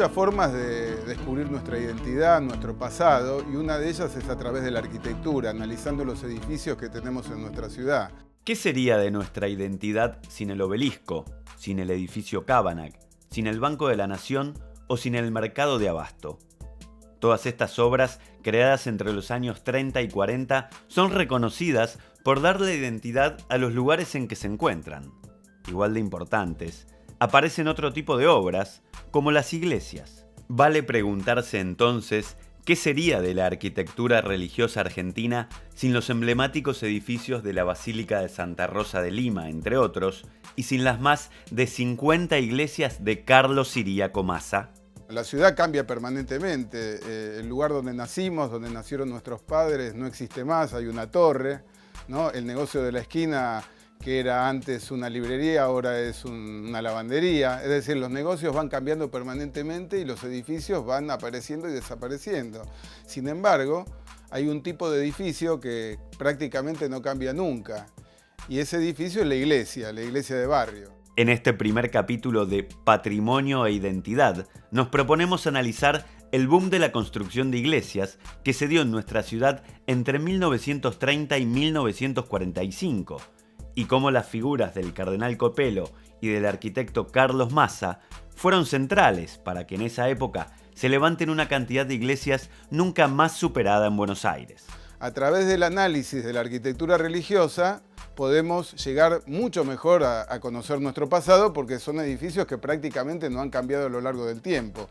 muchas formas de descubrir nuestra identidad, nuestro pasado, y una de ellas es a través de la arquitectura, analizando los edificios que tenemos en nuestra ciudad. ¿Qué sería de nuestra identidad sin el Obelisco, sin el edificio Cabanac, sin el Banco de la Nación o sin el Mercado de Abasto? Todas estas obras, creadas entre los años 30 y 40, son reconocidas por darle identidad a los lugares en que se encuentran. Igual de importantes, aparecen otro tipo de obras, como las iglesias. Vale preguntarse entonces, ¿qué sería de la arquitectura religiosa argentina sin los emblemáticos edificios de la Basílica de Santa Rosa de Lima, entre otros, y sin las más de 50 iglesias de Carlos Ciríaco Massa? La ciudad cambia permanentemente. El lugar donde nacimos, donde nacieron nuestros padres, no existe más, hay una torre, ¿no? El negocio de la esquina, que era antes una librería, ahora es una lavandería. Es decir, los negocios van cambiando permanentemente y los edificios van apareciendo y desapareciendo. Sin embargo, hay un tipo de edificio que prácticamente no cambia nunca. Y ese edificio es la iglesia de barrio. En este primer capítulo de Patrimonio e Identidad, nos proponemos analizar el boom de la construcción de iglesias que se dio en nuestra ciudad entre 1930 y 1945, y cómo las figuras del cardenal Copelo y del arquitecto Carlos Massa fueron centrales para que en esa época se levanten una cantidad de iglesias nunca más superada en Buenos Aires. A través del análisis de la arquitectura religiosa podemos llegar mucho mejor a conocer nuestro pasado, porque son edificios que prácticamente no han cambiado a lo largo del tiempo.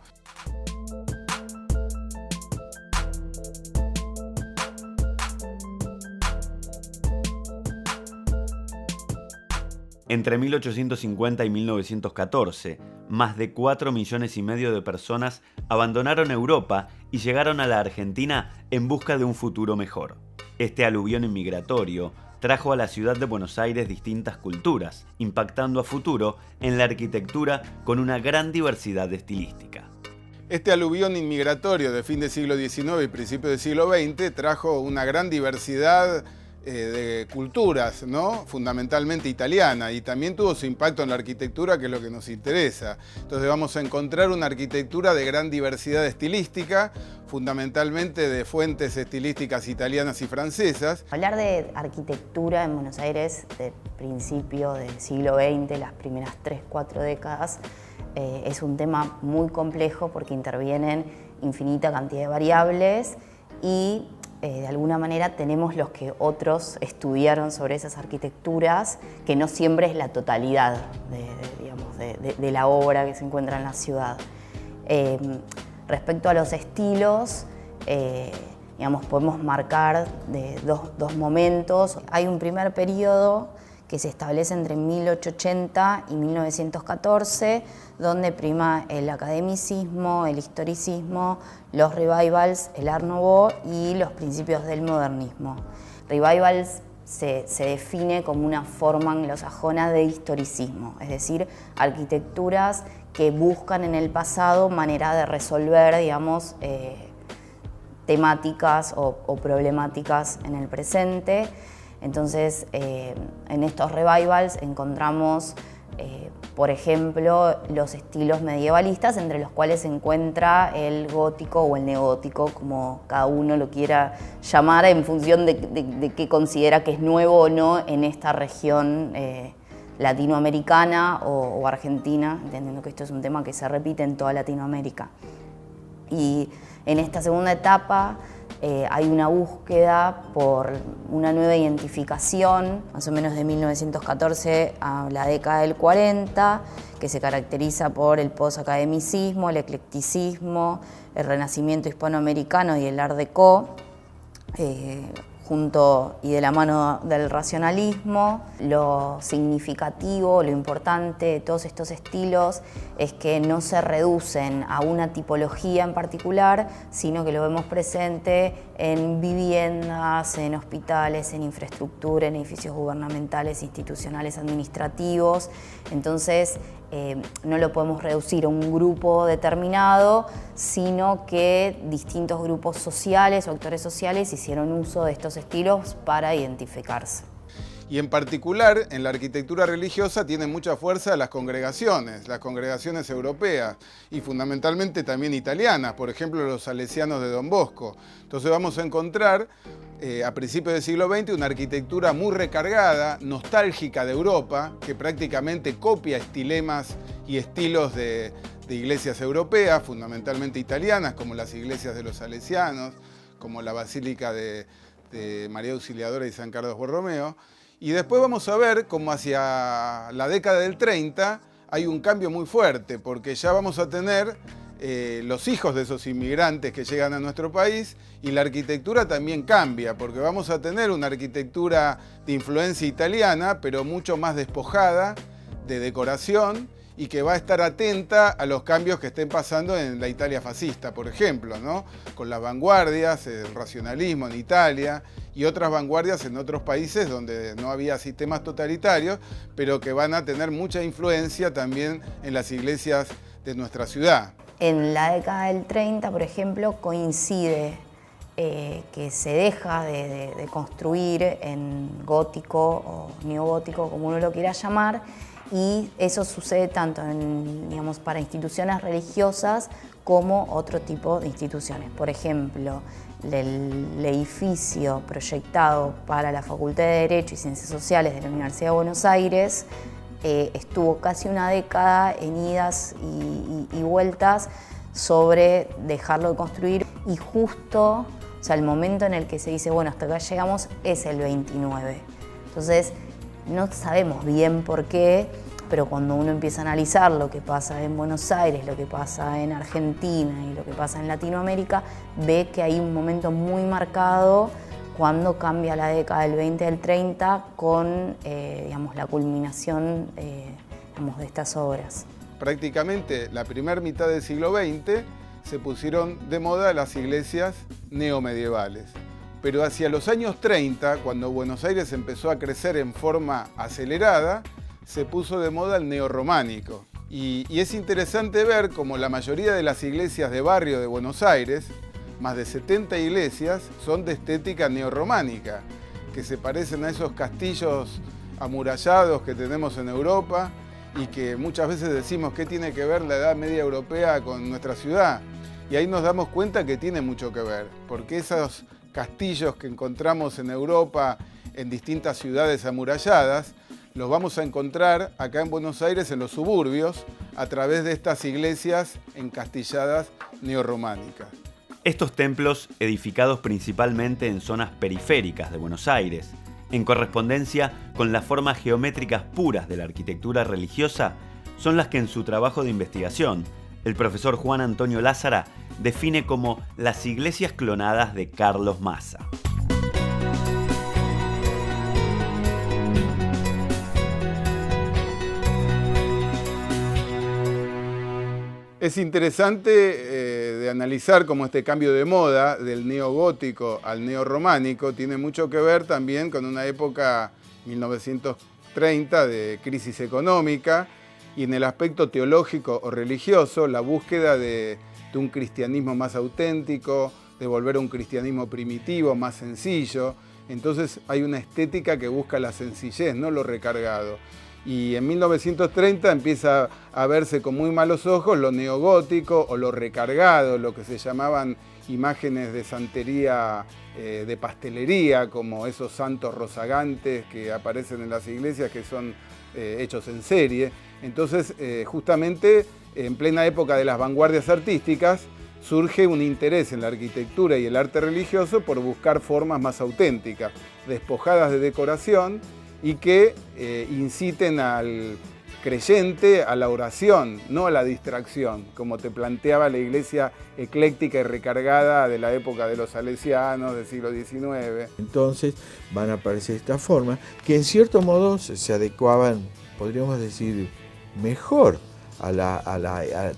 Entre 1850 y 1914, más de 4,5 millones de personas abandonaron Europa y llegaron a la Argentina en busca de un futuro mejor. Este aluvión inmigratorio trajo a la ciudad de Buenos Aires distintas culturas, impactando a futuro en la arquitectura con una gran diversidad estilística. Este aluvión inmigratorio de fin del siglo XIX y principio del siglo XX trajo una gran diversidad de culturas, ¿no? Fundamentalmente italiana, y también tuvo su impacto en la arquitectura, que es lo que nos interesa. Entonces vamos a encontrar una arquitectura de gran diversidad estilística, fundamentalmente de fuentes estilísticas italianas y francesas. Hablar de arquitectura en Buenos Aires de principio del siglo XX, las primeras 3-4 décadas, es un tema muy complejo porque intervienen infinita cantidad de variables y de alguna manera tenemos los que otros estudiaron sobre esas arquitecturas, que no siempre es la totalidad de la obra que se encuentra en la ciudad. Respecto a los estilos, podemos marcar dos momentos. Hay un primer periodo que se establece entre 1880 y 1914, donde prima el academicismo, el historicismo, los revivals, el Art Nouveau y los principios del modernismo. Revivals se define como una forma anglosajona de historicismo, es decir, arquitecturas que buscan en el pasado manera de resolver, temáticas o problemáticas en el presente. Entonces, en estos revivals encontramos, por ejemplo, los estilos medievalistas, entre los cuales se encuentra el gótico o el neogótico, como cada uno lo quiera llamar, en función de qué considera que es nuevo o no en esta región latinoamericana o argentina, entendiendo que esto es un tema que se repite en toda Latinoamérica. Y en esta segunda etapa hay una búsqueda por una nueva identificación, más o menos de 1914 a la década del 40, que se caracteriza por el posacademicismo, el eclecticismo, el renacimiento hispanoamericano y el Art Deco, junto y de la mano del racionalismo. Lo significativo, lo importante de todos estos estilos es que no se reducen a una tipología en particular, sino que lo vemos presente en viviendas, en hospitales, en infraestructura, en edificios gubernamentales, institucionales, administrativos. Entonces, no lo podemos reducir a un grupo determinado, sino que distintos grupos sociales o actores sociales hicieron uso de estos estilos para identificarse. Y en particular, en la arquitectura religiosa tiene mucha fuerza las congregaciones europeas y fundamentalmente también italianas, por ejemplo los salesianos de Don Bosco. Entonces vamos a encontrar a principios del siglo XX una arquitectura muy recargada, nostálgica de Europa, que prácticamente copia estilemas y estilos de iglesias europeas, fundamentalmente italianas, como las iglesias de los salesianos, como la Basílica de María Auxiliadora y San Carlos Borromeo. Y después vamos a ver cómo hacia la década del 30 hay un cambio muy fuerte, porque ya vamos a tener los hijos de esos inmigrantes que llegan a nuestro país y la arquitectura también cambia, porque vamos a tener una arquitectura de influencia italiana, pero mucho más despojada de decoración y que va a estar atenta a los cambios que estén pasando en la Italia fascista, por ejemplo, ¿no? Con las vanguardias, el racionalismo en Italia y otras vanguardias en otros países donde no había sistemas totalitarios, pero que van a tener mucha influencia también en las iglesias de nuestra ciudad. En la década del 30, por ejemplo, coincide que se deja de construir en gótico o neogótico, como uno lo quiera llamar, y eso sucede tanto digamos, para instituciones religiosas como otro tipo de instituciones. Por ejemplo, el edificio proyectado para la Facultad de Derecho y Ciencias Sociales de la Universidad de Buenos Aires estuvo casi una década en idas y vueltas sobre dejarlo de construir, y justo, o sea, el momento en el que se dice, bueno, hasta acá llegamos, es el 29. Entonces, no sabemos bien por qué, pero cuando uno empieza a analizar lo que pasa en Buenos Aires, lo que pasa en Argentina y lo que pasa en Latinoamérica, ve que hay un momento muy marcado cuando cambia la década del 20 al 30 con digamos, la culminación digamos, de estas obras. Prácticamente la primera mitad del siglo XX se pusieron de moda las iglesias neomedievales. Pero hacia los años 30, cuando Buenos Aires empezó a crecer en forma acelerada, se puso de moda el neorrománico. Y es interesante ver cómo la mayoría de las iglesias de barrio de Buenos Aires, más de 70 iglesias, son de estética neorrománica, que se parecen a esos castillos amurallados que tenemos en Europa y que muchas veces decimos qué tiene que ver la Edad Media Europea con nuestra ciudad. Y ahí nos damos cuenta que tiene mucho que ver, porque esos castillos que encontramos en Europa, en distintas ciudades amuralladas, los vamos a encontrar acá en Buenos Aires, en los suburbios, a través de estas iglesias encastilladas neorrománicas. Estos templos, edificados principalmente en zonas periféricas de Buenos Aires, en correspondencia con las formas geométricas puras de la arquitectura religiosa, son las que en su trabajo de investigación, el profesor Juan Antonio Lázara define como las iglesias clonadas de Carlos Massa. Es interesante de analizar cómo este cambio de moda del neogótico al neorrománico tiene mucho que ver también con una época 1930 de crisis económica y en el aspecto teológico o religioso la búsqueda de un cristianismo más auténtico, de volver a un cristianismo primitivo, más sencillo. Entonces hay una estética que busca la sencillez, no lo recargado. Y en 1930 empieza a verse con muy malos ojos lo neogótico o lo recargado, lo que se llamaban imágenes de santería, de pastelería, como esos santos rozagantes que aparecen en las iglesias que son hechos en serie. Entonces, justamente en plena época de las vanguardias artísticas, surge un interés en la arquitectura y el arte religioso por buscar formas más auténticas, despojadas de decoración, y que inciten al creyente a la oración, no a la distracción, como te planteaba la iglesia ecléctica y recargada de la época de los salesianos del siglo XIX. Entonces van a aparecer estas formas que en cierto modo se adecuaban, podríamos decir, mejor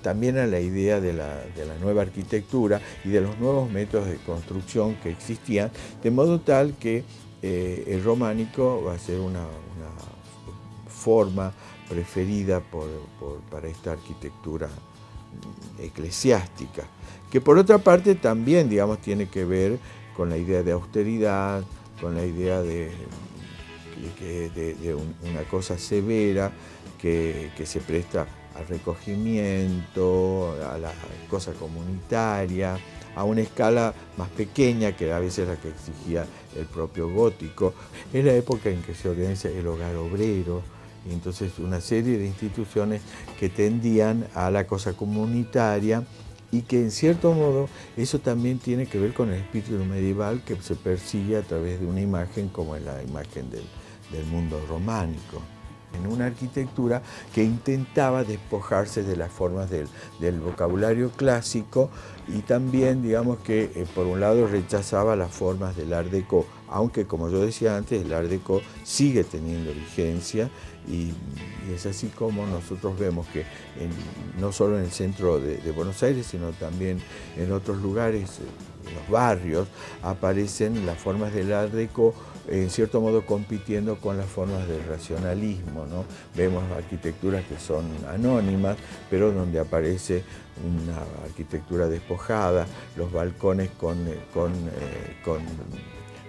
también a la idea de la nueva arquitectura y de los nuevos métodos de construcción que existían, de modo tal que el románico va a ser una forma preferida para esta arquitectura eclesiástica, que por otra parte también, digamos, tiene que ver con la idea de austeridad, con la idea de una cosa severa que se presta al recogimiento, a la cosa comunitaria, a una escala más pequeña que a veces la que exigía el propio gótico. Es la época en que se organiza el hogar obrero, y entonces una serie de instituciones que tendían a la cosa comunitaria y que en cierto modo eso también tiene que ver con el espíritu medieval que se persigue a través de una imagen como es la imagen del mundo románico, en una arquitectura que intentaba despojarse de las formas del vocabulario clásico y también, digamos que por un lado rechazaba las formas del Art Déco, aunque como yo decía antes, el Art Déco sigue teniendo vigencia y es así como nosotros vemos que no solo en el centro de Buenos Aires, sino también en otros lugares, en los barrios, aparecen las formas del Art Déco en cierto modo compitiendo con las formas del racionalismo, ¿no? Vemos arquitecturas que son anónimas, pero donde aparece una arquitectura despojada, los balcones con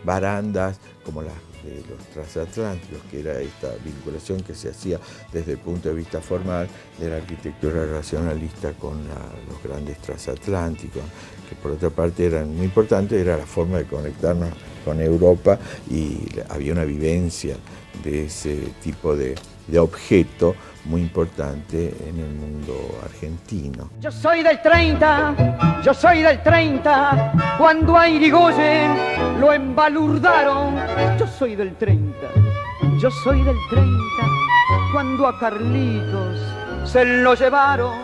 barandas como las de los transatlánticos, que era esta vinculación que se hacía desde el punto de vista formal de la arquitectura racionalista con los grandes transatlánticos, que por otra parte eran muy importantes, era la forma de conectarnos con Europa y había una vivencia de ese tipo de objeto muy importante en el mundo argentino. Yo soy del 30, yo soy del 30, cuando a Irigoyen lo embalurdaron. Yo soy del 30, yo soy del 30, cuando a Carlitos se lo llevaron,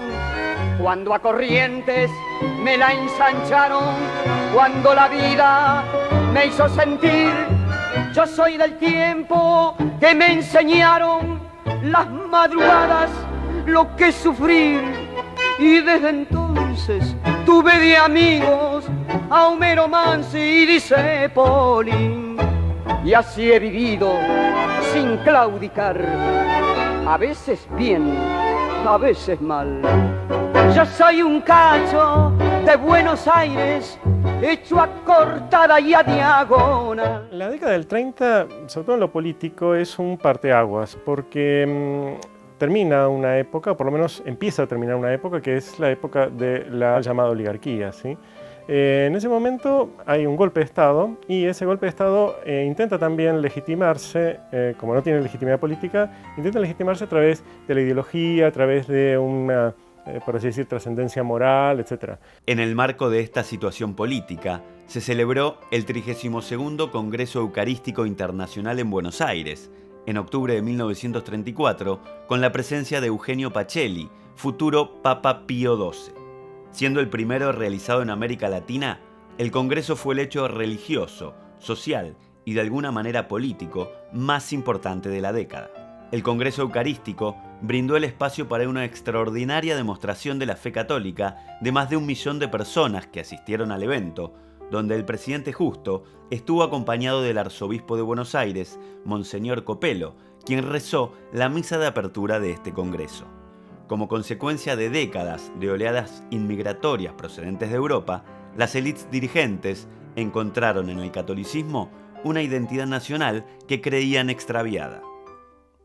cuando a Corrientes me la ensancharon, cuando la vida me hizo sentir. Yo soy del tiempo que me enseñaron las madrugadas, lo que sufrir, y desde entonces tuve de amigos a Homero Manzi y Discépoli, y así he vivido sin claudicar, a veces bien, a veces mal. Yo soy un cacho de Buenos Aires, hecho a cortada y a diagonal. La década del 30, sobre todo en lo político, es un parteaguas, porque termina una época, o por lo menos empieza a terminar una época, que es la época de la llamada oligarquía, ¿sí? En ese momento hay un golpe de Estado, y ese golpe de Estado intenta también legitimarse, como no tiene legitimidad política, intenta legitimarse a través de la ideología, a través de una, por así decir, trascendencia moral, etc. En el marco de esta situación política, se celebró el 32º Congreso Eucarístico Internacional en Buenos Aires, en octubre de 1934, con la presencia de Eugenio Pacelli, futuro Papa Pío XII. Siendo el primero realizado en América Latina, el Congreso fue el hecho religioso, social y de alguna manera político más importante de la década. El Congreso Eucarístico brindó el espacio para una extraordinaria demostración de la fe católica de más de 1 millón de personas que asistieron al evento, donde el presidente Justo estuvo acompañado del arzobispo de Buenos Aires, Monseñor Copelo, quien rezó la misa de apertura de este congreso. Como consecuencia de décadas de oleadas inmigratorias procedentes de Europa, las élites dirigentes encontraron en el catolicismo una identidad nacional que creían extraviada.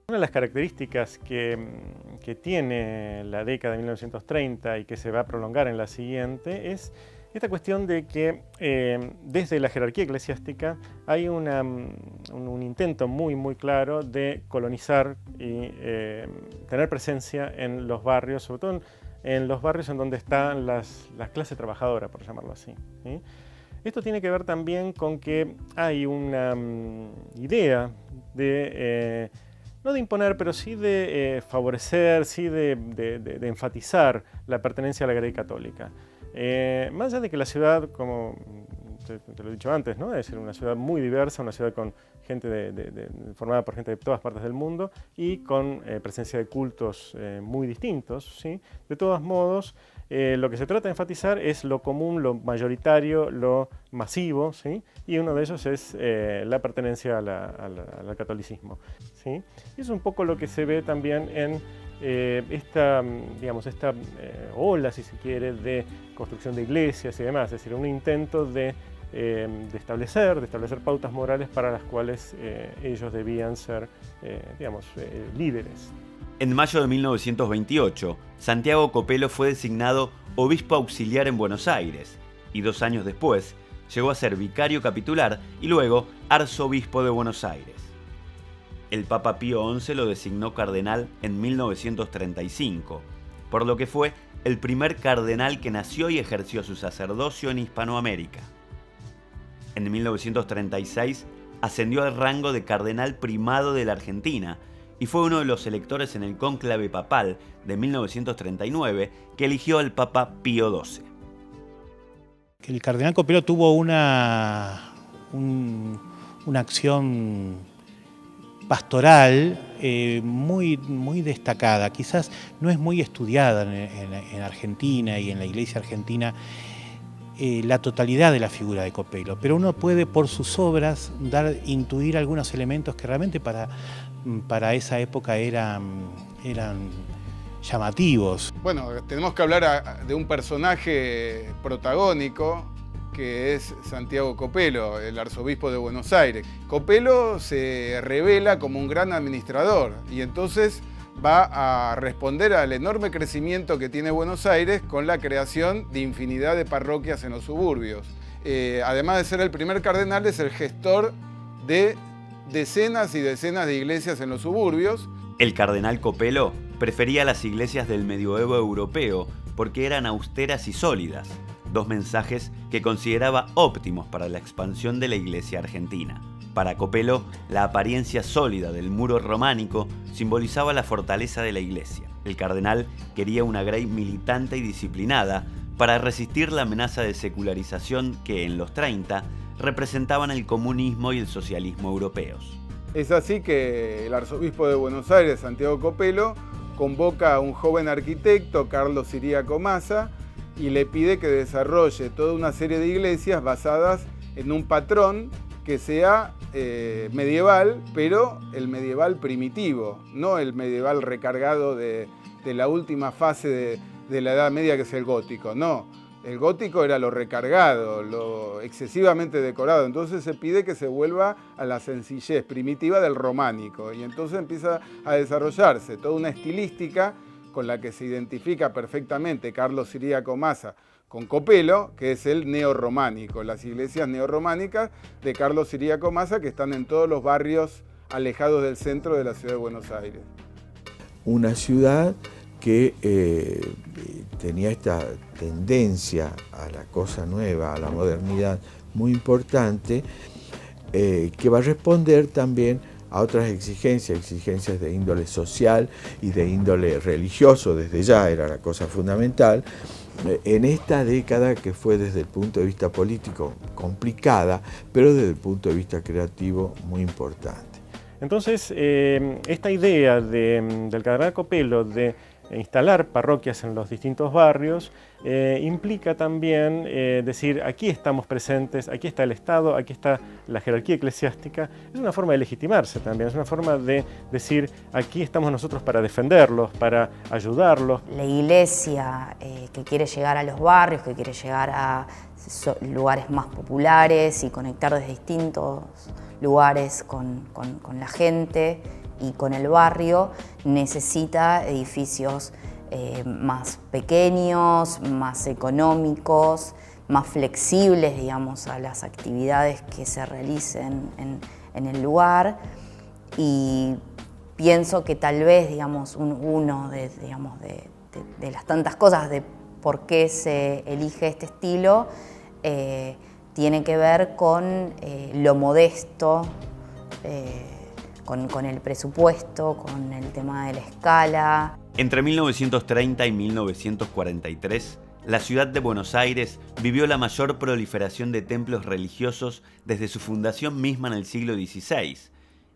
Una de las características que tiene la década de 1930 y que se va a prolongar en la siguiente es esta cuestión de que desde la jerarquía eclesiástica hay un intento muy claro de colonizar y tener presencia en los barrios, sobre todo en los barrios en donde están las clases trabajadoras, por llamarlo así, ¿sí? Esto tiene que ver también con que hay una idea de no de imponer, pero sí de favorecer, sí de enfatizar la pertenencia a la Grey católica. Más allá de que la ciudad, como te lo he dicho antes, ¿no? Es una ciudad muy diversa, una ciudad con gente formada por gente de todas partes del mundo y con presencia de cultos muy distintos, ¿sí? De todos modos, lo que se trata de enfatizar es lo común, lo mayoritario, lo masivo, ¿sí? Y uno de ellos es la pertenencia al catolicismo, ¿sí? Y es un poco lo que se ve también en esta ola, si se quiere, de construcción de iglesias y demás, es decir, un intento de de establecer pautas morales para las cuales ellos debían ser, líderes. En mayo de 1928, Santiago Copelo fue designado obispo auxiliar en Buenos Aires y 2 años después llegó a ser vicario capitular y luego arzobispo de Buenos Aires. El Papa Pío XI lo designó cardenal en 1935, por lo que fue el primer cardenal que nació y ejerció su sacerdocio en Hispanoamérica. En 1936 ascendió al rango de cardenal primado de la Argentina y fue uno de los electores en el cónclave papal de 1939 que eligió al Papa Pío XII. El cardenal Copelo tuvo una acción pastoral muy destacada. Quizás no es muy estudiada en Argentina y en la Iglesia argentina la totalidad de la figura de Copelo, pero uno puede por sus obras intuir algunos elementos que realmente para esa época eran llamativos. Bueno, tenemos que hablar de un personaje protagónico que es Santiago Copelo, el arzobispo de Buenos Aires. Copelo se revela como un gran administrador y entonces va a responder al enorme crecimiento que tiene Buenos Aires con la creación de infinidad de parroquias en los suburbios. Además de ser el primer cardenal, es el gestor de decenas y decenas de iglesias en los suburbios. El cardenal Copelo prefería las iglesias del medioevo europeo porque eran austeras y sólidas, 2 mensajes que consideraba óptimos para la expansión de la iglesia argentina. Para Copelo, la apariencia sólida del muro románico simbolizaba la fortaleza de la iglesia. El cardenal quería una grey militante y disciplinada para resistir la amenaza de secularización que en los 30 representaban el comunismo y el socialismo europeos. Es así que el arzobispo de Buenos Aires, Santiago Copelo, convoca a un joven arquitecto, Carlos Ciríaco Massa, y le pide que desarrolle toda una serie de iglesias basadas en un patrón que sea medieval, pero el medieval primitivo, no el medieval recargado de la última fase de la Edad Media, que es el gótico, no. El gótico era lo recargado, lo excesivamente decorado, entonces se pide que se vuelva a la sencillez primitiva del románico y entonces empieza a desarrollarse toda una estilística con la que se identifica perfectamente Carlos Ciríaco Massa con Copelo, que es el neorrománico, las iglesias neorrománicas de Carlos Ciríaco Massa que están en todos los barrios alejados del centro de la ciudad de Buenos Aires. Una ciudad que tenía esta tendencia a la cosa nueva, a la modernidad muy importante, que va a responder también a otras exigencias de índole social y de índole religioso, desde ya era la cosa fundamental, en esta década que fue desde el punto de vista político complicada, pero desde el punto de vista creativo muy importante. Entonces, esta idea del cardenal Copelo de instalar parroquias en los distintos barrios implica también decir, aquí estamos presentes, aquí está el Estado, aquí está la jerarquía eclesiástica. Es una forma de legitimarse también, es una forma de decir, aquí estamos nosotros para defenderlos, para ayudarlos. La iglesia que quiere llegar a los barrios, que quiere llegar a lugares más populares y conectar desde distintos lugares con la gente y con el barrio, necesita edificios más pequeños, más económicos, más flexibles, digamos, a las actividades que se realicen en el lugar. Y pienso que tal vez, digamos, uno de las tantas cosas de por qué se elige este estilo tiene que ver con lo modesto, con el presupuesto, con el tema de la escala. Entre 1930 y 1943, la ciudad de Buenos Aires vivió la mayor proliferación de templos religiosos desde su fundación misma en el siglo XVI,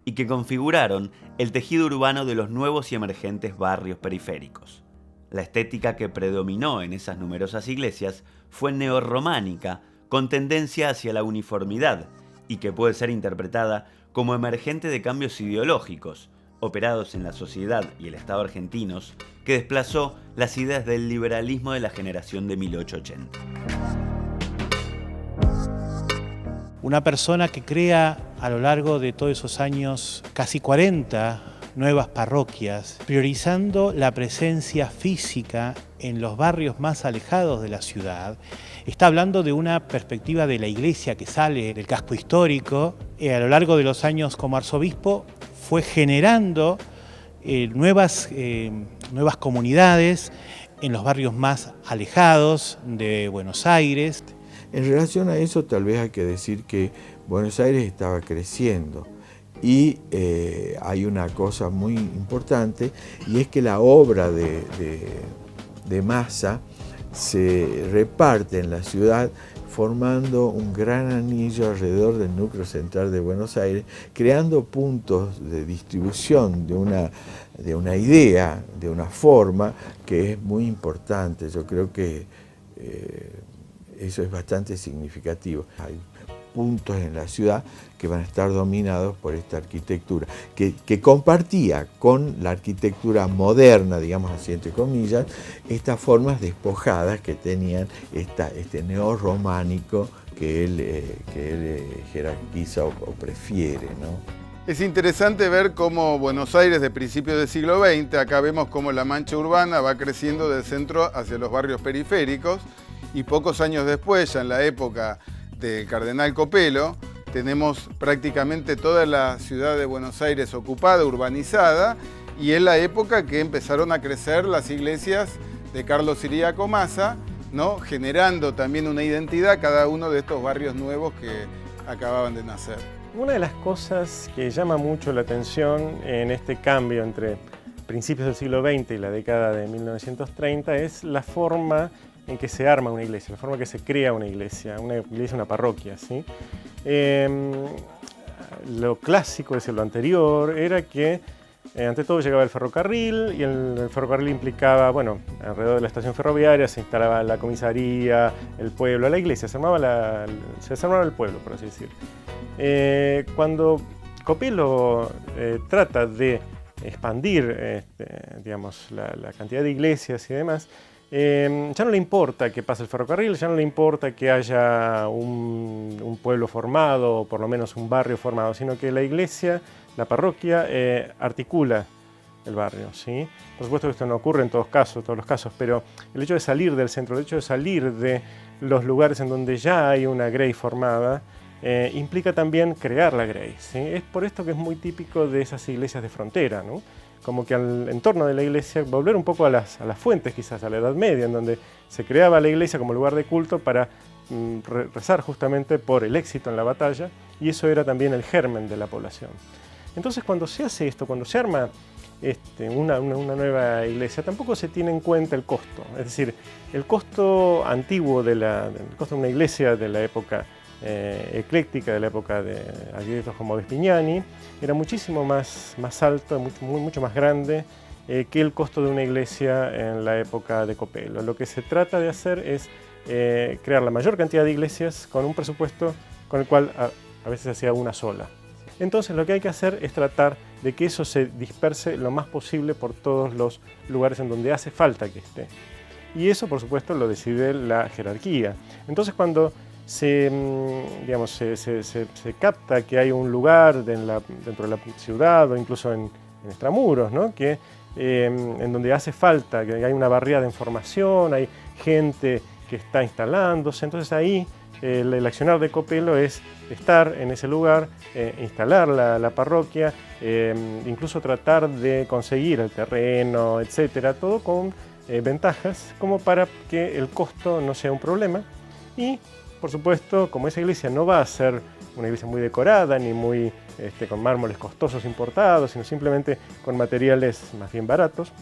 y que configuraron el tejido urbano de los nuevos y emergentes barrios periféricos. La estética que predominó en esas numerosas iglesias fue neorrománica, con tendencia hacia la uniformidad, y que puede ser interpretada como emergente de cambios ideológicos, operados en la sociedad y el Estado argentinos, que desplazó las ideas del liberalismo de la generación de 1880. Una persona que crea a lo largo de todos esos años casi 40 nuevas parroquias, priorizando la presencia física en los barrios más alejados de la ciudad. Está hablando de una perspectiva de la iglesia que sale del casco histórico. A lo largo de los años como arzobispo fue generando nuevas comunidades en los barrios más alejados de Buenos Aires. En relación a eso, tal vez hay que decir que Buenos Aires estaba creciendo y hay una cosa muy importante, y es que la obra de Massa se reparte en la ciudad formando un gran anillo alrededor del núcleo central de Buenos Aires, creando puntos de distribución de una idea, de una forma que es muy importante. Yo creo que eso es bastante significativo. Hay puntos en la ciudad que van a estar dominados por esta arquitectura, que compartía con la arquitectura moderna, digamos así entre comillas, estas formas despojadas que tenían este neorrománico que él jerarquiza o prefiere, ¿no? Es interesante ver cómo Buenos Aires de principios del siglo XX, acá vemos cómo la mancha urbana va creciendo del centro hacia los barrios periféricos, y pocos años después, ya en la época del cardenal Copelo, tenemos prácticamente toda la ciudad de Buenos Aires ocupada, urbanizada, y es la época que empezaron a crecer las iglesias de Carlos Ciriaco Massa, ¿no? Generando también una identidad cada uno de estos barrios nuevos que acababan de nacer. Una de las cosas que llama mucho la atención en este cambio entre principios del siglo XX y la década de 1930 es la forma en que se arma una iglesia, la forma en que se crea una iglesia, una parroquia, ¿sí? Lo clásico, es decir, lo anterior, era que ante todo llegaba el ferrocarril, y el ferrocarril implicaba, bueno, alrededor de la estación ferroviaria se instalaba la comisaría, el pueblo, la iglesia, se armaba el pueblo, por así decir. Cuando Copelo trata de expandir digamos, la cantidad de iglesias y demás, ya no le importa que pase el ferrocarril, ya no le importa que haya un pueblo formado, o por lo menos un barrio formado, sino que la iglesia, la parroquia, articula el barrio, ¿sí? Por supuesto que esto no ocurre en todos los casos, pero el hecho de salir del centro, el hecho de salir de los lugares en donde ya hay una grey formada, implica también crear la grey, ¿sí? Es por esto que es muy típico de esas iglesias de frontera, ¿no? Como que al entorno de la iglesia, volver un poco a las fuentes, quizás a la Edad Media, en donde se creaba la iglesia como lugar de culto para rezar justamente por el éxito en la batalla, y eso era también el germen de la población. Entonces, cuando se hace esto, cuando se arma una nueva iglesia, tampoco se tiene en cuenta el costo. Es decir, el costo antiguo el costo de una iglesia de la época ecléctica, de la época de arquitectos como Vespignani, era muchísimo más alto, mucho más grande que el costo de una iglesia en la época de Copelo. Lo que se trata de hacer es crear la mayor cantidad de iglesias con un presupuesto con el cual a veces se hacía una sola. Entonces lo que hay que hacer es tratar de que eso se disperse lo más posible por todos los lugares en donde hace falta que esté. Y eso, por supuesto, lo decide la jerarquía. Entonces cuando se capta que hay un lugar dentro de la ciudad o incluso en extramuros, ¿no? En donde hace falta, que hay una barriada de información, hay gente que está instalándose, entonces ahí el accionar de Copelo es estar en ese lugar, instalar la parroquia, incluso tratar de conseguir el terreno, etcétera, todo con ventajas como para que el costo no sea un problema. Y por supuesto, como esa iglesia no va a ser una iglesia muy decorada ni muy con mármoles costosos importados, sino simplemente con materiales más bien baratos,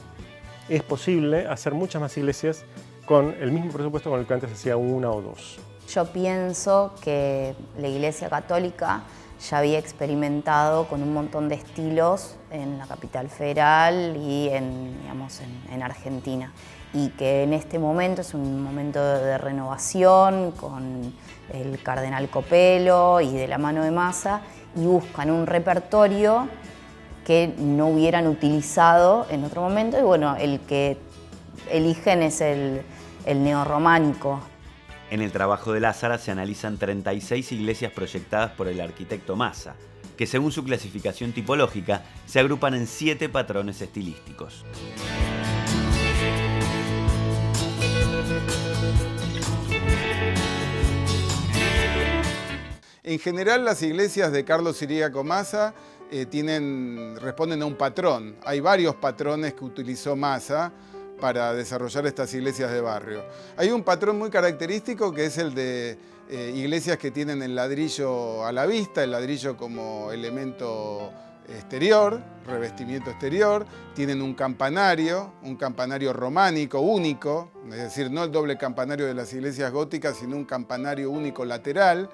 es posible hacer muchas más iglesias con el mismo presupuesto con el que antes hacía una o dos. Yo pienso que la Iglesia Católica ya había experimentado con un montón de estilos en la capital federal y en Argentina, y que en este momento es un momento de renovación con el cardenal Copelo y de la mano de Massa, y buscan un repertorio que no hubieran utilizado en otro momento, y bueno, el que eligen es el neorrománico. En el trabajo de Lázara se analizan 36 iglesias proyectadas por el arquitecto Massa, que según su clasificación tipológica se agrupan en 7 patrones estilísticos. En general, las iglesias de Carlos Siríaco Massa responden a un patrón. Hay varios patrones que utilizó Massa para desarrollar estas iglesias de barrio. Hay un patrón muy característico que es el de iglesias que tienen el ladrillo a la vista, el ladrillo como elemento exterior, revestimiento exterior, tienen un campanario románico único, es decir, no el doble campanario de las iglesias góticas, sino un campanario único lateral.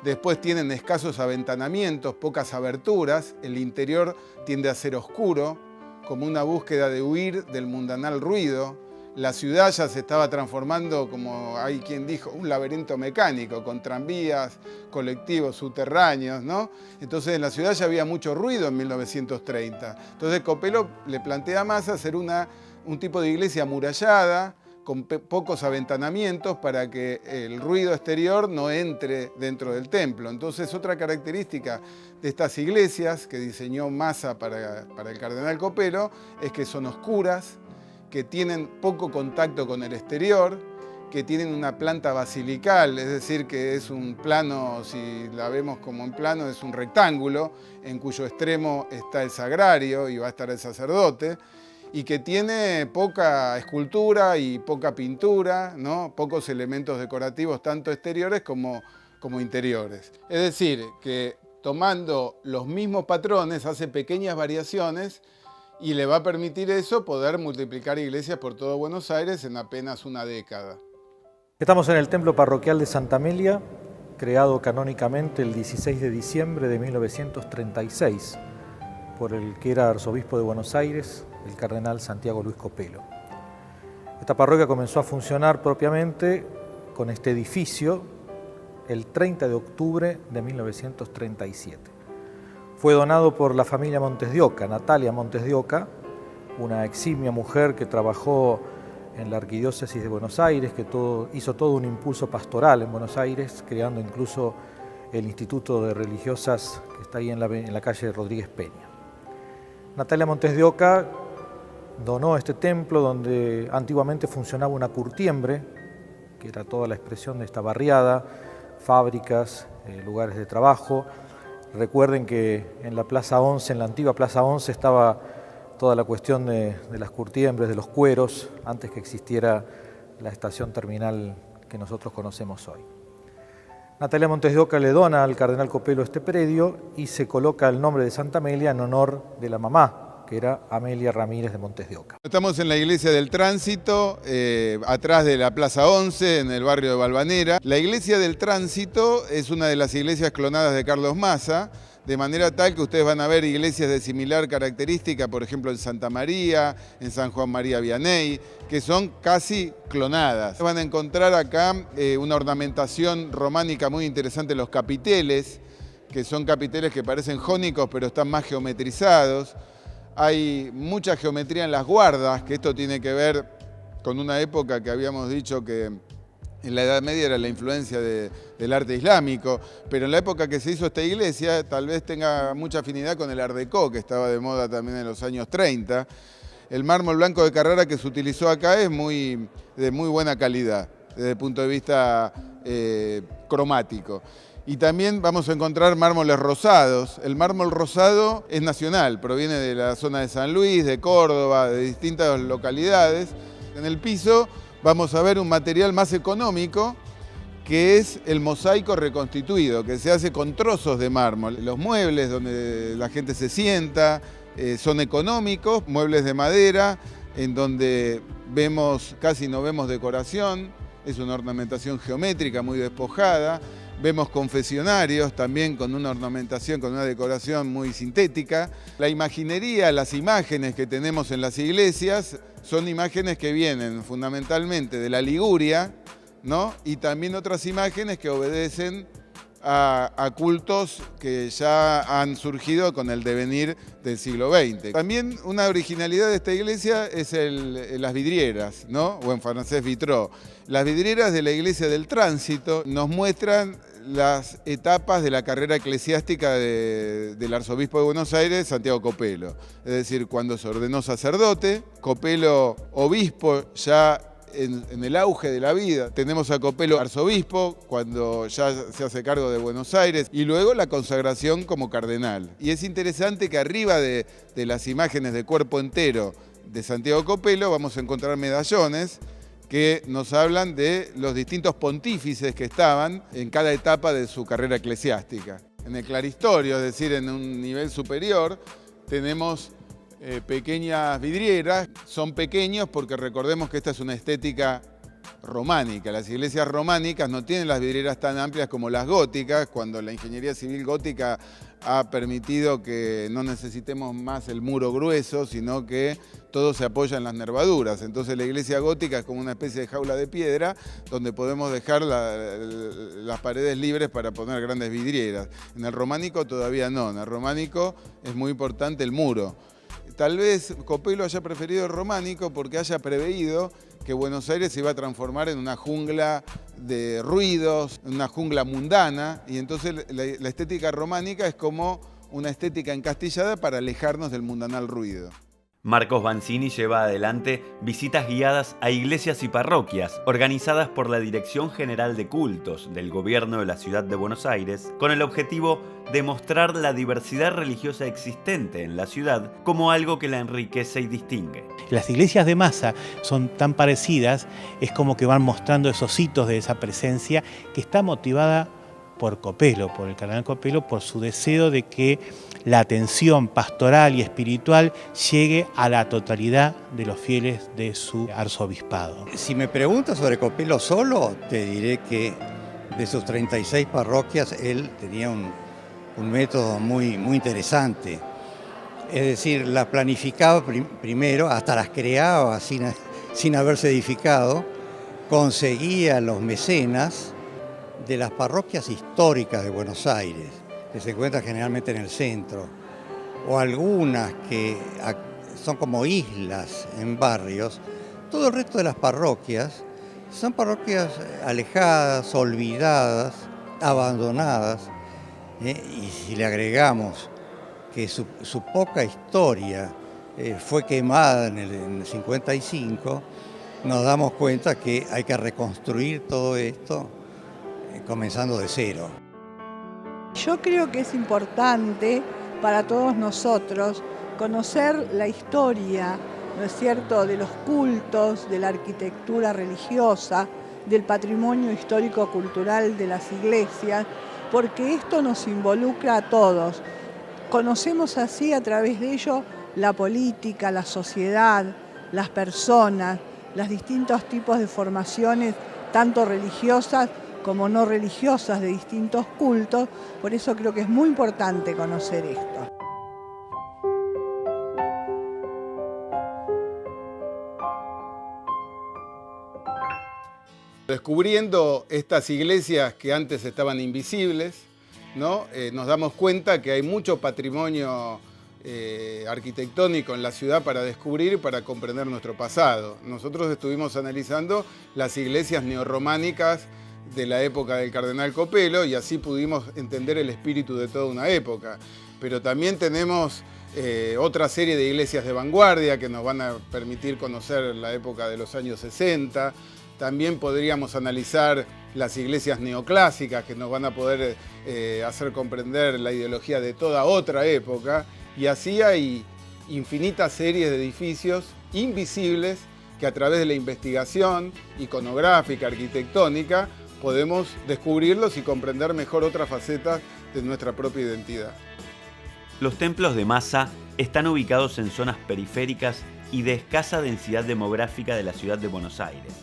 Después tienen escasos aventanamientos, pocas aberturas, el interior tiende a ser oscuro, como una búsqueda de huir del mundanal ruido. La ciudad ya se estaba transformando, como hay quien dijo, un laberinto mecánico, con tranvías, colectivos subterráneos, ¿no? Entonces en la ciudad ya había mucho ruido en 1930. Entonces Copello le plantea a Massa hacer un tipo de iglesia amurallada, con pocos aventanamientos para que el ruido exterior no entre dentro del templo. Entonces, otra característica de estas iglesias que diseñó Massa para el cardenal Copello es que son oscuras, que tienen poco contacto con el exterior, que tienen una planta basilical, es decir, que es un plano, si la vemos como en plano, es un rectángulo en cuyo extremo está el sagrario y va a estar el sacerdote, y que tiene poca escultura y poca pintura, ¿no? Pocos elementos decorativos, tanto exteriores como interiores. Es decir, que tomando los mismos patrones hace pequeñas variaciones y le va a permitir eso poder multiplicar iglesias por todo Buenos Aires en apenas una década. Estamos en el templo parroquial de Santa Amelia, creado canónicamente el 16 de diciembre de 1936 por el que era arzobispo de Buenos Aires, el cardenal Santiago Luis Copello. Esta parroquia comenzó a funcionar propiamente con este edificio el 30 de octubre de 1937. Fue donado por la familia Montes de Oca, Natalia Montes de Oca, una eximia mujer que trabajó en la Arquidiócesis de Buenos Aires, que hizo todo un impulso pastoral en Buenos Aires, creando incluso el Instituto de Religiosas que está ahí en la calle Rodríguez Peña. Natalia Montes de Oca donó este templo donde antiguamente funcionaba una curtiembre, que era toda la expresión de esta barriada, fábricas, lugares de trabajo. Recuerden que en la Plaza 11, en la antigua Plaza 11, estaba toda la cuestión de las curtiembres, de los cueros, antes que existiera la estación terminal que nosotros conocemos hoy. Natalia Montes de Oca le dona al cardenal Copello este predio y se coloca el nombre de Santa Amelia en honor de la mamá, que era Amelia Ramírez de Montes de Oca. Estamos en la iglesia del Tránsito, atrás de la Plaza 11, en el barrio de Valvanera. La iglesia del Tránsito es una de las iglesias clonadas de Carlos Massa, de manera tal que ustedes van a ver iglesias de similar característica, por ejemplo en Santa María, en San Juan María Vianney, que son casi clonadas. Van a encontrar acá una ornamentación románica muy interesante en los capiteles, que son capiteles que parecen jónicos pero están más geometrizados. Hay mucha geometría en las guardas, que esto tiene que ver con una época que habíamos dicho que en la Edad Media era la influencia del arte islámico, pero en la época que se hizo esta iglesia tal vez tenga mucha afinidad con el Art Déco, que estaba de moda también en los años 30. El mármol blanco de Carrara que se utilizó acá es de muy buena calidad, desde el punto de vista cromático. Y también vamos a encontrar mármoles rosados. El mármol rosado es nacional, proviene de la zona de San Luis, de Córdoba, de distintas localidades. En el piso vamos a ver un material más económico, que es el mosaico reconstituido, que se hace con trozos de mármol. Los muebles donde la gente se sienta son económicos, muebles de madera, en donde casi no vemos decoración, es una ornamentación geométrica muy despojada. Vemos confesionarios también con una ornamentación, con una decoración muy sintética. La imaginería, las imágenes que tenemos en las iglesias son imágenes que vienen fundamentalmente de la Liguria, ¿no? Y también otras imágenes que obedecen a cultos que ya han surgido con el devenir del siglo XX. También una originalidad de esta iglesia es las vidrieras, ¿no? O en francés vitraux. Las vidrieras de la iglesia del Tránsito nos muestran las etapas de la carrera eclesiástica del arzobispo de Buenos Aires, Santiago Copelo. Es decir, cuando se ordenó sacerdote, Copelo obispo ya en el auge de la vida. Tenemos a Copelo arzobispo cuando ya se hace cargo de Buenos Aires y luego la consagración como cardenal. Y es interesante que arriba de las imágenes de cuerpo entero de Santiago Copelo vamos a encontrar medallones que nos hablan de los distintos pontífices que estaban en cada etapa de su carrera eclesiástica. En el claristorio, es decir, en un nivel superior, tenemos pequeñas vidrieras. Son pequeños porque recordemos que esta es una estética románica. Las iglesias románicas no tienen las vidrieras tan amplias como las góticas, cuando la ingeniería civil gótica ha permitido que no necesitemos más el muro grueso, sino que todo se apoya en las nervaduras. Entonces la iglesia gótica es como una especie de jaula de piedra donde podemos dejar las paredes libres para poner grandes vidrieras. En el románico todavía no, en el románico es muy importante el muro. Tal vez Copelo haya preferido el románico porque haya preveído que Buenos Aires se iba a transformar en una jungla de ruidos, una jungla mundana, y entonces la estética románica es como una estética encastillada para alejarnos del mundanal ruido. Marcos Banzini lleva adelante visitas guiadas a iglesias y parroquias organizadas por la Dirección General de Cultos del Gobierno de la Ciudad de Buenos Aires con el objetivo de mostrar la diversidad religiosa existente en la ciudad como algo que la enriquece y distingue. Las iglesias de masa son tan parecidas, es como que van mostrando esos hitos de esa presencia que está motivada por Copelo, por el cardenal Copelo, por su deseo de que la atención pastoral y espiritual llegue a la totalidad de los fieles de su arzobispado. Si me preguntas sobre Copelo solo, te diré que de sus 36 parroquias él tenía un método muy interesante. Es decir, las planificaba primero, hasta las creaba sin haberse edificado, conseguía los mecenas de las parroquias históricas de Buenos Aires, que se encuentran generalmente en el centro, o algunas que son como islas en barrios. Todo el resto de las parroquias son parroquias alejadas, olvidadas, abandonadas, y si le agregamos que su poca historia fue quemada en el 55, nos damos cuenta que hay que reconstruir todo esto comenzando de cero. Yo creo que es importante para todos nosotros conocer la historia, ¿no es cierto?, de los cultos, de la arquitectura religiosa, del patrimonio histórico-cultural de las iglesias, porque esto nos involucra a todos. Conocemos así a través de ello la política, la sociedad, las personas, los distintos tipos de formaciones, tanto religiosas como no religiosas, de distintos cultos. Por eso creo que es muy importante conocer esto. Descubriendo estas iglesias que antes estaban invisibles, ¿no? Nos damos cuenta que hay mucho patrimonio arquitectónico en la ciudad para descubrir y para comprender nuestro pasado. Nosotros estuvimos analizando las iglesias neorrománicas de la época del cardenal Copelo y así pudimos entender el espíritu de toda una época. Pero también tenemos otra serie de iglesias de vanguardia que nos van a permitir conocer la época de los años 60. También podríamos analizar las iglesias neoclásicas que nos van a poder hacer comprender la ideología de toda otra época. Y así hay infinitas series de edificios invisibles que a través de la investigación iconográfica, arquitectónica, podemos descubrirlos y comprender mejor otras facetas de nuestra propia identidad. Los templos de masa están ubicados en zonas periféricas y de escasa densidad demográfica de la ciudad de Buenos Aires,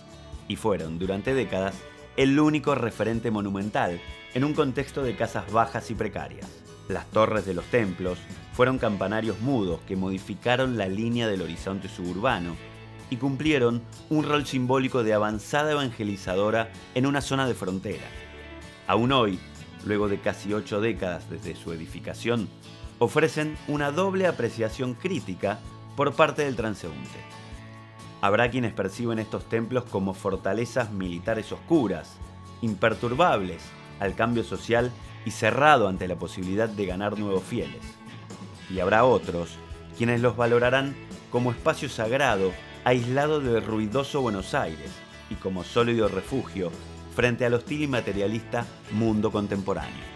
y fueron, durante décadas, el único referente monumental en un contexto de casas bajas y precarias. Las torres de los templos fueron campanarios mudos que modificaron la línea del horizonte suburbano y cumplieron un rol simbólico de avanzada evangelizadora en una zona de frontera. Aún hoy, luego de casi 8 décadas desde su edificación, ofrecen una doble apreciación crítica por parte del transeúnte. Habrá quienes perciben estos templos como fortalezas militares oscuras, imperturbables al cambio social y cerrado ante la posibilidad de ganar nuevos fieles. Y habrá otros quienes los valorarán como espacio sagrado, aislado del ruidoso Buenos Aires y como sólido refugio frente al hostil y materialista mundo contemporáneo.